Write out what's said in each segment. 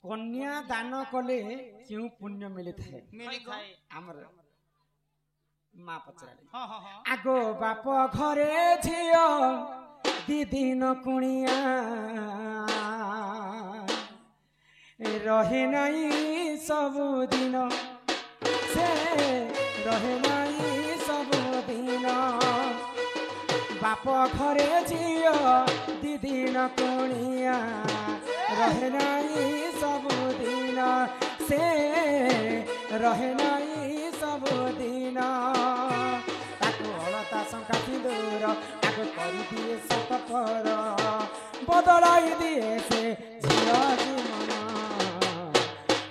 कन्या दान कले क्यों पुण्य मिले थे आमर माँ पचरा आगो बाप घरे झियो दीदी न कुणिया रहे नहीं सबुदिन से रहे नहीं सबुदिन बाप घरे झियो दीदी न कुणिया रहे नहीं सबुदिन से रहे नहीं सबुदिन ताको हलता शंका सिंदूर आगो कर दिए सतपर बदलाई दिए से झियो जीवन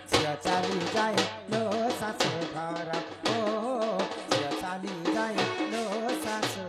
झियो चली जाए लो सासु घर ओ झियो चली जाए लो सासु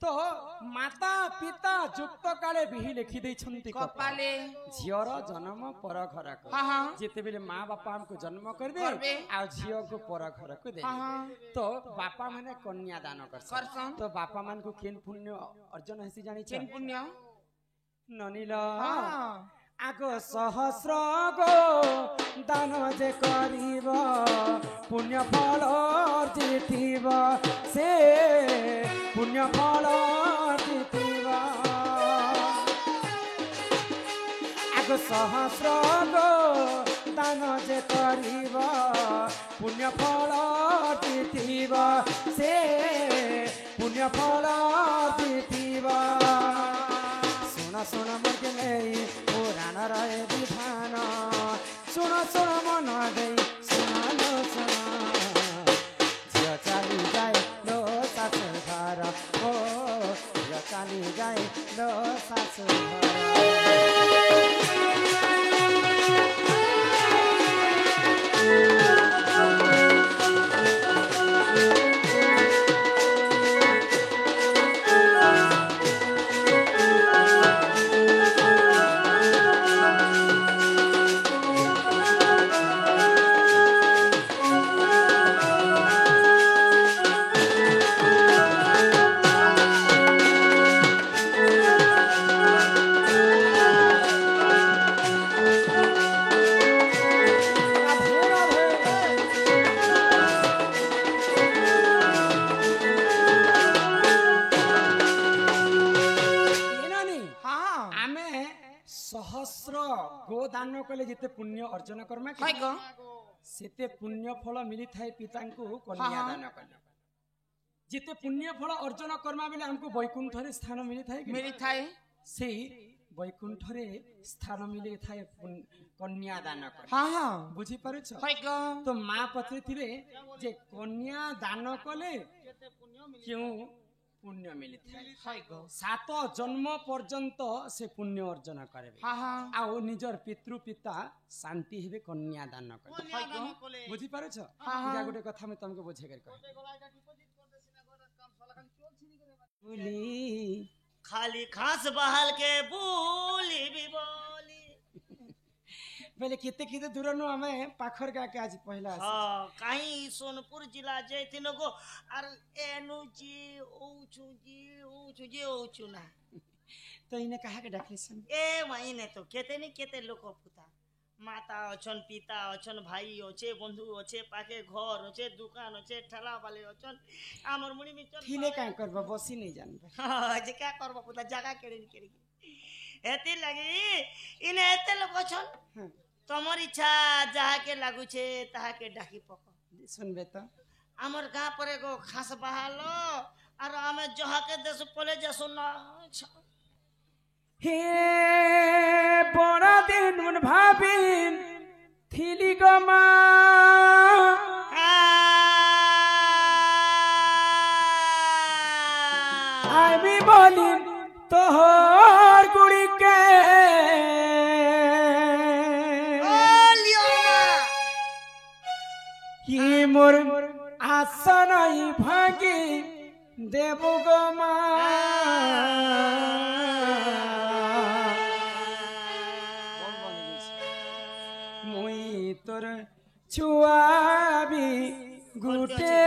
तो माता पिता जुक्त काले बिही लिखी दे छंती कपाले झियर जन्म पर घर को जेते बेले मां बापा हमको जन्म कर दे आ झियो को पर घर को दे तो बापा माने कन्या दान करसन तो बापा मान को केन पुण्य अर्जन हेसी जानि छ केन पुण्य ननिला आगो सहस्र गो दान जे करिब पुण्य फल अर्जितिब से पुण्य फल अर्जितिब आगो सहस्र गो दान जे करिब पुण्य फल अर्जितिब से पुण्य फल अर्जितिब सुन सुन मर्के नहीं पुराण रहे विधान सुन सुन मन दे सुन लो सुन झियो चली जाए लो सासु घर ओ झियो चली जाए लो सासु गोदान कले जिते पुण्य अर्जन कर्मा सेते पुण्य फल मिली थाए पिता को कन्या दान कले जिते पुण्य फल अर्जन कर्मा बेले हमको वैकुंठ रे स्थान मिली थाए से वैकुंठ रे स्थान मिली थाए कन्या दान कले बुझी पारु छ तो मां पचे थिले जे कन्या दान कले क्यों पुण्य मिली थाए सात जन्म पर्यंत से पुण्य अर्जन करे आ निजर पितृ पिता शांति हेबे कन्या दान करे बुझी पारो छ इरा गोटे कथा में तुमको बुझे कर बोली खाली खास बहाल के बोली भी बोली पहले किते किते दूर नु हमें पाखर का के आज पहला हां काई सोनपुर जिला जैतिन गो आर एनु जी ओछु ना तो इने कहा के डाकलेसन ए माइने तो केते लोक पुता माता अछन पिता अछन भाई अछे बंधु अछे पाके घर अछे दुकान अछे ठेला वाले अछन हमर मुड़ी में चल ठीले का करबा बसी नहीं जानबा हां जे का करबा पुता जगह केड़ी एती लगी इने एते लोक अछन तमर इच्छा जहा के लागू छे ताहा के डाकी पक सुनबे तो हमर गां पर एगो खास बहालो और हमें जहा के देश पले जे सुनना हे बड़ा दिन उन भाबिन थिली गमा आई भी बोली तो हो দেবু গো মা মুই তোর ছুয়াবি গুটে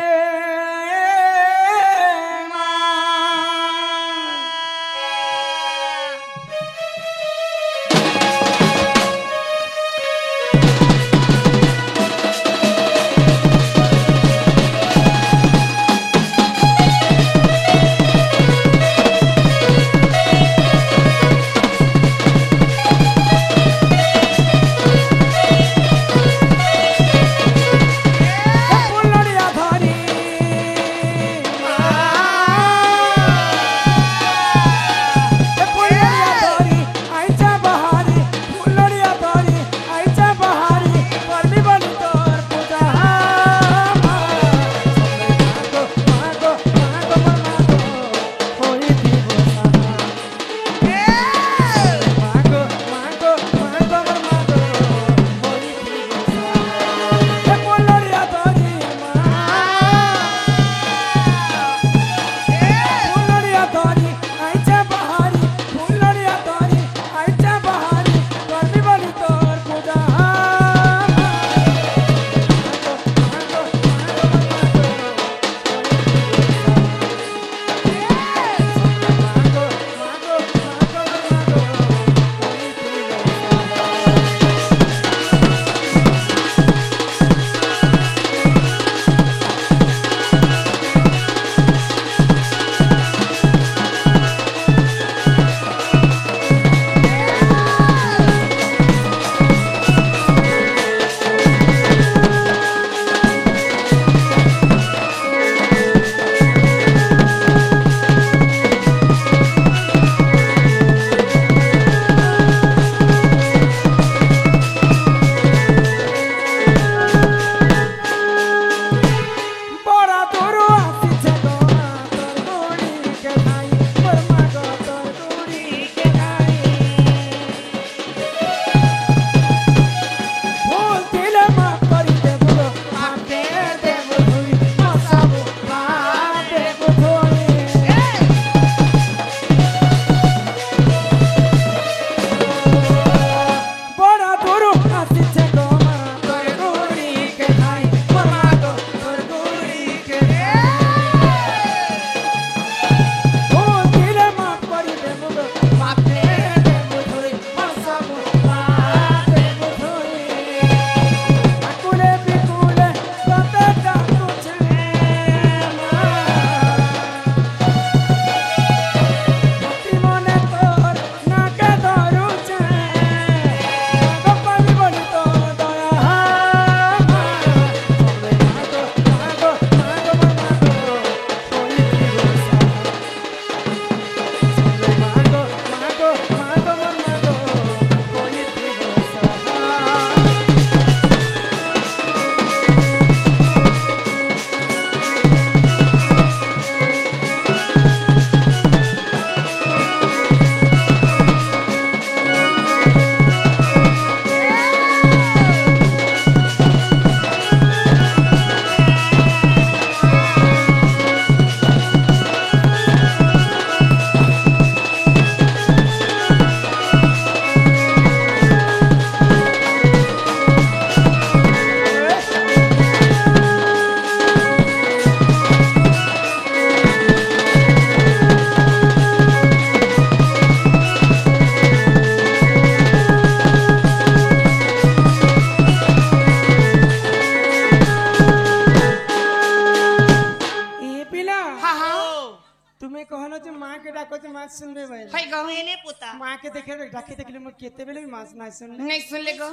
सुनबे भाई हाय गो मैंने पुता मां के देखे डाके देखले म केते बेले मास ना सुनले नहीं सुनले गो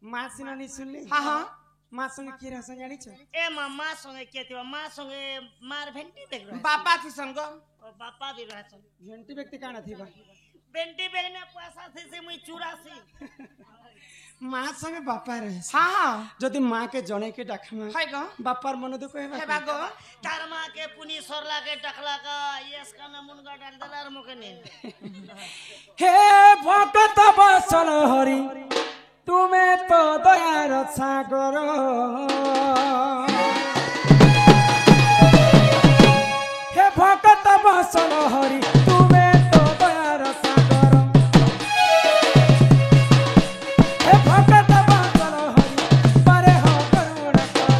मां सिना नहीं सुनले हां हां मां संगे की रह जानी छ ए मां संगे केते मां संगे मार भेंटी देख रहा बापा थी संग ओ बापा भी रहा छ भेंटी व्यक्ति काना थी बा भेंटी बेगने पैसा से मुई 84 मां संगे बापा रहे हां हां जदी मां के जणे के डाखमा हाय गो बापार मन दुख है बा गो तार मां के पुनी सरला के टकला का यस का ना मुनगा डाल दलार मोके ने हे भक्त बसल हरि तुम्हें तो दयार सागर हे हरि तुमे तो दयार सागर हे भगत बंचल हरि पारे हो करुणा कर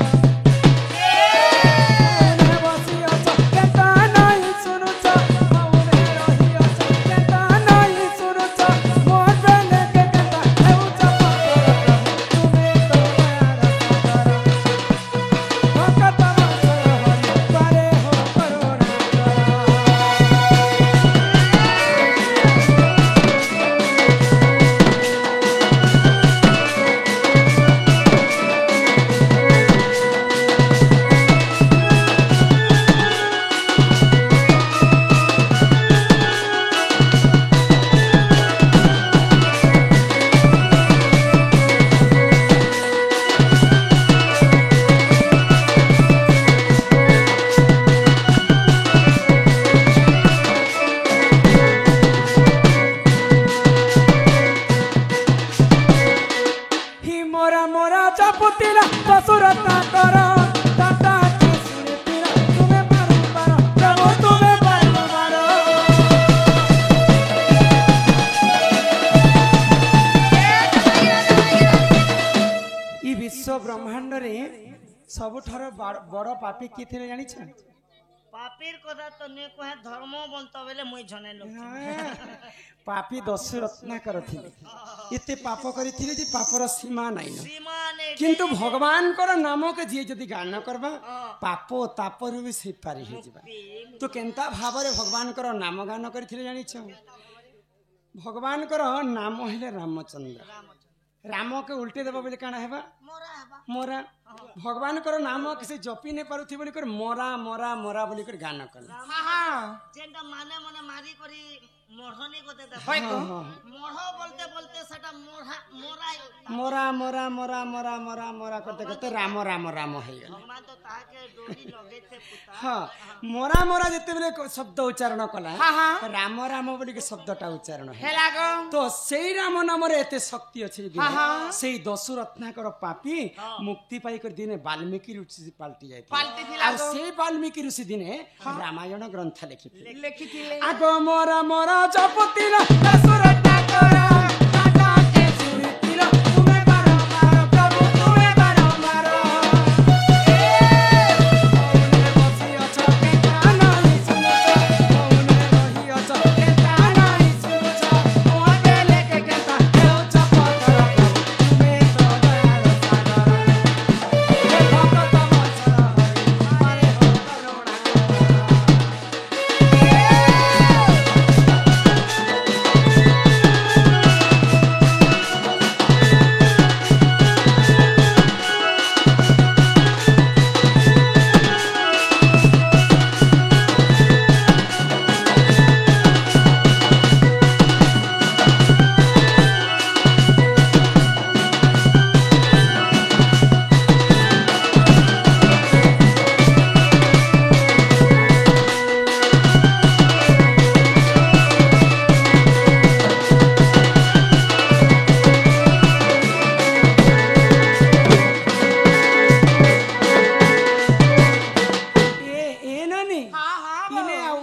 मौने बसी अछ केता नहीं सुनुछ मौने रही अछ केता नहीं सुनुछ मोर बेले के केता हेउछ तुमे तो दयार सागर भगत बंचल हरि पारे हो करुणा कर हि मोरा मोरा चापुतिला ससुरता कर टाटा के सुरतिला तुम्हें पारो पारो प्रभु तुम्हें पारो पारो ई विश्व ब्रह्मांड रे सबुठार बड़ पापी की थे जानी छ पापीर कथा तो ने कहे धर्म बंत बेले मुई जने लोग पापी दस्यु रत्नाकर थिले एते पाप करिथिले जे पापर सीमा नाही न सीमा ने किंतु भगवान कर नाम के जी जदि गान करबा पाप तापर भी से पारी हे जिबा तो केंता भाबरे भगवान कर नाम गान करिथिले जानि छ भगवान कर नाम हेले रामचंद्र राम के उल्टे देबा बोले काना हेबा मोरा हबा मोरा भगवान कर नाम किसी जपी ने पारुथि बोली कर मोरा मोरा मोरा बोली कर गान कला जेंटा माने मने मारी करी मोढ़नी को दे हाय को मोढ़ो बोलते बोलते सेटा मोढ़ा मोरा मोरा मोरा मोरा मोरा मोरा मोरा करते करते राम राम राम हो गया भगवान तो ताके डोरी लगे थे पुता हाँ मोरा मोरा जिते बेले शब्द उच्चारण कला राम राम बोली के शब्दटा उच्चारण है तो सेई राम नाम रे एते शक्ति अछि सेई दस्यु रत्नाकर पापी मुक्ति पाई कर दिने वाल्मीकि ऋषि पाल्टी जाय और सेई वाल्मीकि ऋषि दिने रामायण ग्रंथ लिखिथिले आगो मोरा मोरा जपतिला दस्यु रत्नाकर टाटा के सुरतिला तुम्हें बारो बारो प्रभु तुम्हें बारो बारो मौने बसी अछ केता नाही सुनुछ मौने रही अछ केता नाही सुनुछ मोर बेले के केता हेउछ पतर तुम्हें तो दयार सागर हे भगत बंचल हरि पारे हो करुणा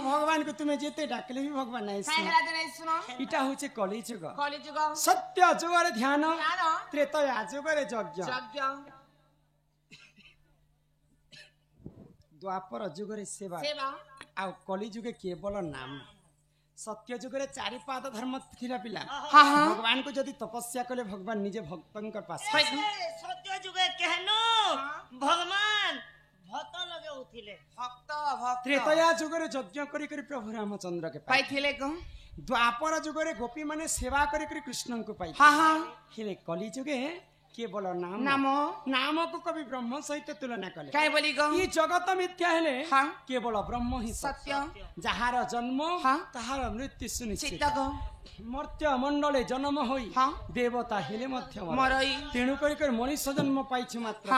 डाकले भी भगवान नहीं इटा होचे कली जुग सत्य जुगरे ध्यान त्रेतया जुगरे यज्ञ द्वापर जुगरे सेवा आ कली जुगे केवल नाम सत्य जुगरे चारि पाद धर्म थिला पिला भगवान को जदि तपस्या कले भगवान निजे भक्तन कर पास सत्य जुगे कहनो भगवान भक्त लगे उथिले भक्त त्रेतया जुगरे यज्ञ करी करी प्रभु रामचंद्र के पाइथिले को द्वापर जुगरे गोपी माने सेवा करी करी कृष्ण को पाइ हेले कली जुगे केवल नाम नाम नाम को कभी ब्रह्म सहित तुलना कले काय बोली गो ई जगत मिथ्या हेले केवल ब्रह्म ही सत्य जहार जन्म तहार मृत्यु सुनिश्चित मर्त्य मंडले जन्म होई देवता हेले मध्य मरई तेणु करी कर मनुष्य जन्म पाइछु मात्र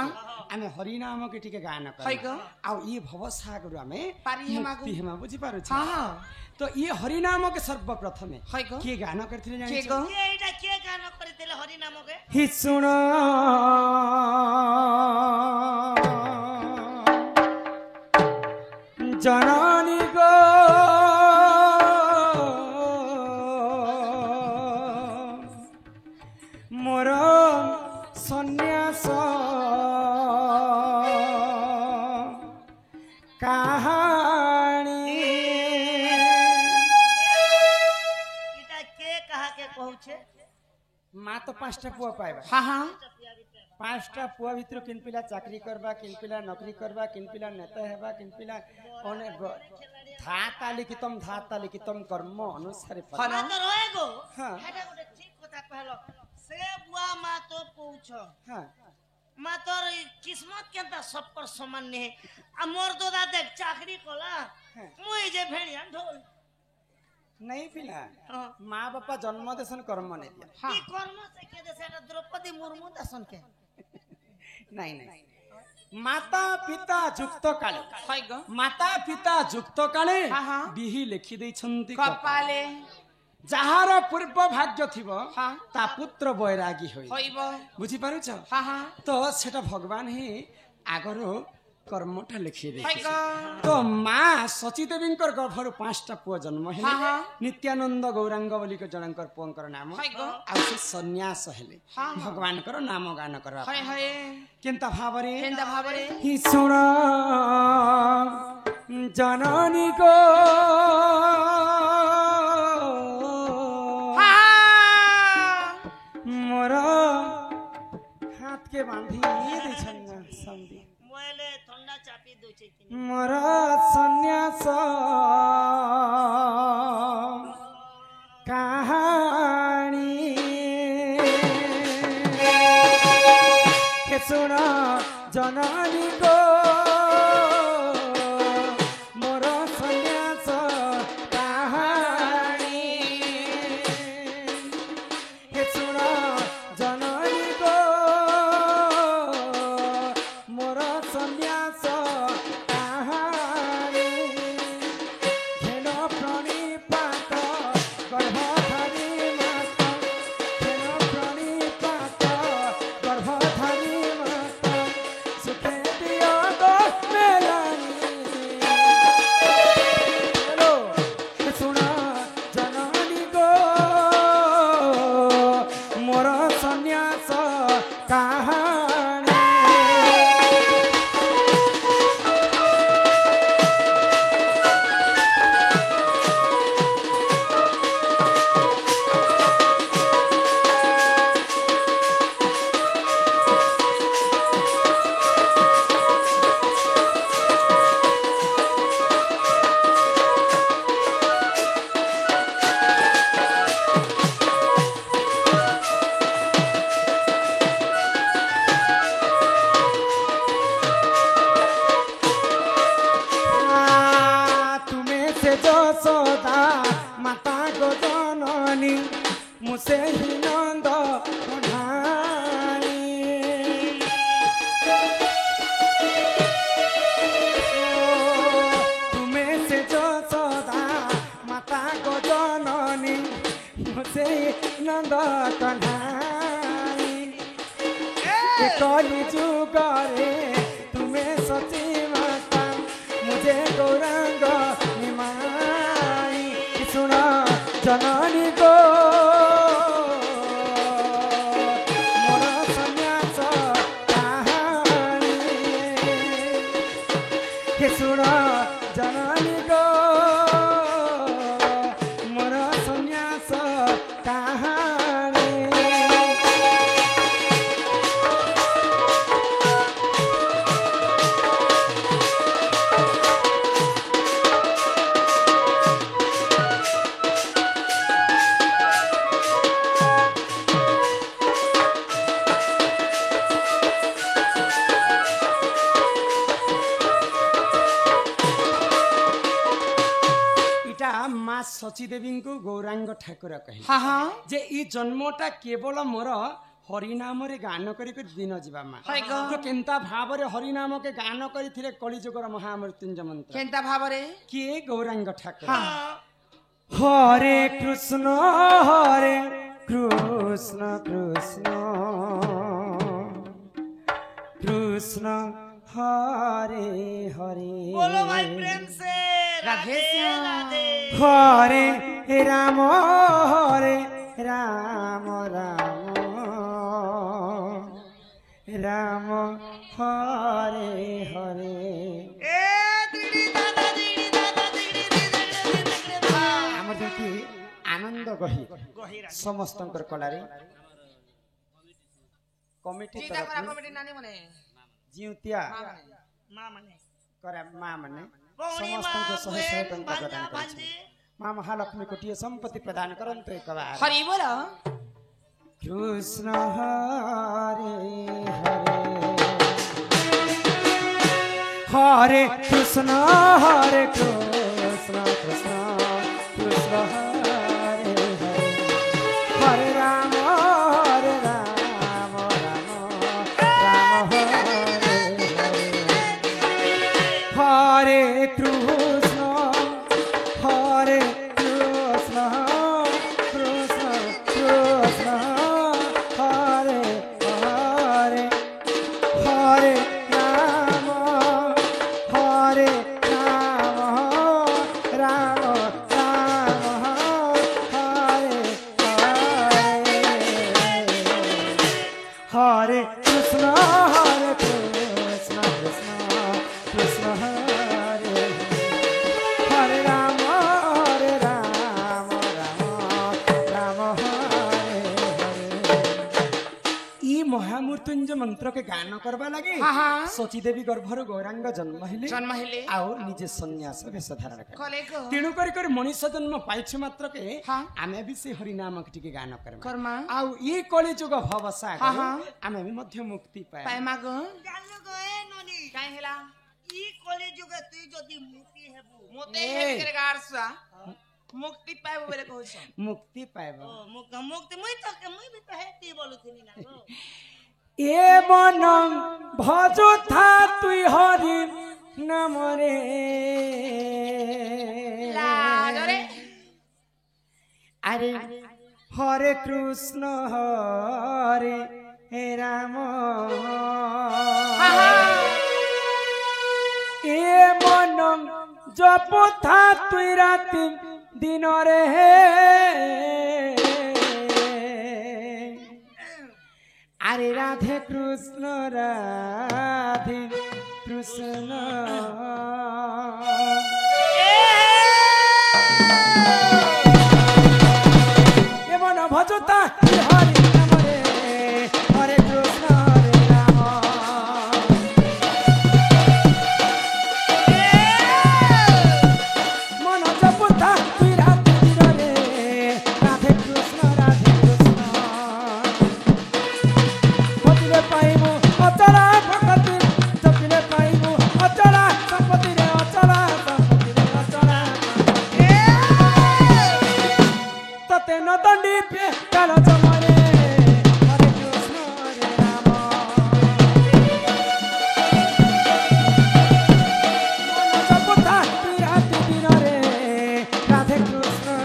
आमे हरि नाम के टिके गान कर आ ई भव सागर आमे मुक्ति हेमा बुझी पारु छी तो ये हरि नाम के सर्वप्रथम के गान करथिले जानि छी के एटा के गान करथिले हरि नाम के हि सुन जननी गो कहूछे মা তো 5টা পুয়া পাইবা हाँ हाँ 5টা পুয়া ভিতর কিন পিলা চাকরি করবা কিন পিলা নকরি করবা কিন পিলা নেতা হেবা কিন পিলা অনেক ধাতা লিখিতম কর্ম অনুসারে ফল। মা তো রয়ে গো হ্যাঁ। এটা গোটে ঠিক কথা कहलो से बुआ मा तो पूछ হ্যাঁ मा तोर किस्मत केनता सब पर समान ने आ मोर दादा देख चाकरी कोला হ্যাঁ मुई जे भेड़िया ढोल नहीं पिला हां মা বাপা জন্ম দেশন কর্ম নেই দিয়া हाँ की कर्म से के दे सेटा द्रौपदी मुर्मू दसन के নাই নাই মাতা পিতা যুক্ত কালে হয় গো মাতা পিতা যুক্ত কালে হ্যাঁ, হ্যাঁ। বিহি লেখি দেইছন্তি কপালে যাহার পূর্ব ভাগ্য থিব হ্যাঁ তা পুত্র বৈরাগী হই হইব বুঝি পারুছ हाँ हाँ তো সেটা ভগবান হি আগরু কর্মটা লিখি হয় দেই গো তো মা সচী দেবীঙ্কর গর্ভরু 5টা পুଅ জন্ম হেলে হ্যাঁ, হ্যাঁ। নিত্যানন্দ গৌরাঙ্গ বলিক জଣଙ୍କର ପୁଅଙ୍କର ନାମ হয় গো ଆଉ ସେ ସନ୍ନ୍ୟାସ ହେଲେ ହଁ, ହଁ। ଭଗବାନଙ୍କର ନାମ ଗାନ କରିବା হয় হয় କେନ୍ତା ଭାବରେ କେନ୍ତା ଭାବରେ হি ଶୁଣ ଜନନୀ ଗୋ मोर हाथ के बांधी देछन संदी मोले ठंडा चापी दोचे कि मोर सन्यास कहानी के सुन जननी गो मोर सन्यास कहानी के सुन जननी गो मोर सन्यास कहानी घेन प्रणिपात गर्भधारी मात घेन प्रणिपात गर्भधारी मात सुखे दियो गो मेलानी हेलो सुन जननी गो मोर सन्यास कहानी तुम्हें से जो सोदा माता गो जननी मुसे ही नंद ढाई तुम्हें से जो सोदा माता गो जननी मुसे ही नंद कन्हाई कली जुगरे तुम्हें सची माता मुझे गौरांग निमाई सुन जननी गो मोर सन्यास कहानी के सुन जननी गो मोर सन्यास कहानी इटा माँ सची देवी को गौरांग ठाकुर कहे हाँ हाँ जे ई जन्मटा केवल मोर हरिनाम रे गान करी दिन जीवा माँ হয় গো तो केंता भावरे हरिनाम के गान करी थिले कलिजुगर महामृत्युंजय मंत्र কেন্তা ভাବରେ किए गौरांग ठाकुर हाँ हरे कृष्ण कृष्ण कृष्ण हरे हरे बोलो भाई प्रेम से राधे राधे श्याम। राधे हरे राम हरे राम राम राम हरे हरे ए दिड़ी दादा दिड़ी दादा दिड़ी दिड़ी दिड़ी আমার যেটি आनंद गही गहिरा समस्तंकर कलारे कमिटी चिंता करा कमिटी नानी मने जिउतिया मां माने करे मां माने पौनी समस्तंको मां सहे सहे टंका भांजा प्रदान भांजे करछि मां महालक्ष्मी कोटिय संपत्ति प्रदान करन्तु एक बार हरि बोल कृष्ण हरे हरे कृष्ण कृष्ण कृष्ण हरे हरे हरे राम राम राम हरे हरे कृष्ण कृष्ण कृष्ण हरे हरे हरे राम राम राम हरे हरे कृष्ण कृष्ण कृष्ण हरे हरे राम राम राम हरे ई महामृत्युंजय मंत्र के गान करबा लगे हाँ। सची देवी गर्भर गौरांग जन्म हेले आउ निजे सन्यास वेश धारण कर कले को तेणु कर मनुष्य जन्म पाइछ मात्र के हाँ। आमे भी से हरि नाम के गान करबा कर्मा आउ ई कली जुग भव सागर हाँ। आमे भी मध्य मुक्ति पाए पाए मागो जानो गए ननी काई हेला ई कली जुगे तुई जदी मुक्ति हेबू मोते हे करे गारसा मुक्ति पाए बोले कहछ मुक्ति पाएब ओ मुक्ति मुई भी तो हेती बोलुथिनी ना गो ए मन भजो था तुई हरि नाम रे लागरे अरे हरे कृष्ण हरे हे राम ए मन जप था तुई राति दिन रे अरे राधे कृष्ण ए मन भजता हरि नाम रे हरे कृष्ण हरे राम मन जपता तुई राति दिन रे राधे कृष्ण भजले पाइबु अचला भक्ति जपिले पाइबु अचला संपत्ति रे अचला तते न दंडी पे काल जमरे हरे कृष्ण हरे राम मन जपता तुई राति दिन रे राधे कृष्ण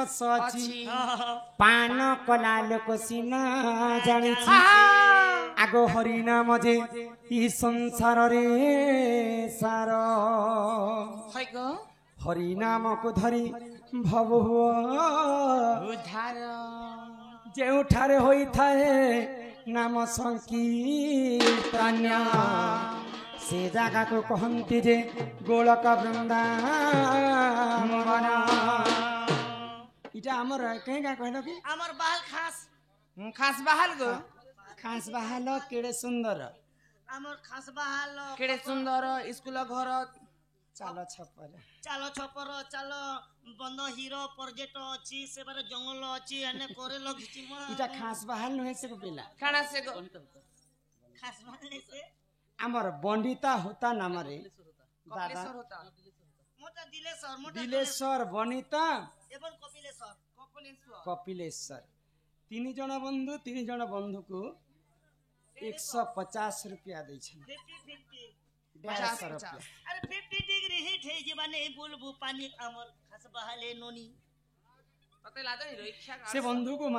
सची पान कला लोक सिना जानी आगो हरि नाम जे ई संसार रे सार हरि नाम को धरी भव उद्धार जेउठारे होई थाए नाम संकीर्तन से जगह को कहती जे गोलक वृंदावन इटा हमर कहीं का कहलो कि हमर बाल खास खास बहाल गो खास बहाल केड़े सुंदर हमर खास बहाल केड़े सुंदर स्कूल घर चालो छपर चालो बंद हिरो प्रोजेक्ट अछि से बारे जंगल अछि एने करे लगिछि म इटा खास बहाल नहे से पिला खाना से गो खास बहाल से हमर बंडिता होता नाम रे दादा होता मोटा दिलेश्वर दिलेश्वर बनिता एवं कपिलेश्वर कपिलेश्वर तीन जन बंधु को 150 रुपया दै छै 50 150 रुपया अरे 50 डिग्री हिट है जीवाने बुलबु पानी अमर खस बहाले नोनी तते लादो नी इच्छा से बंधु को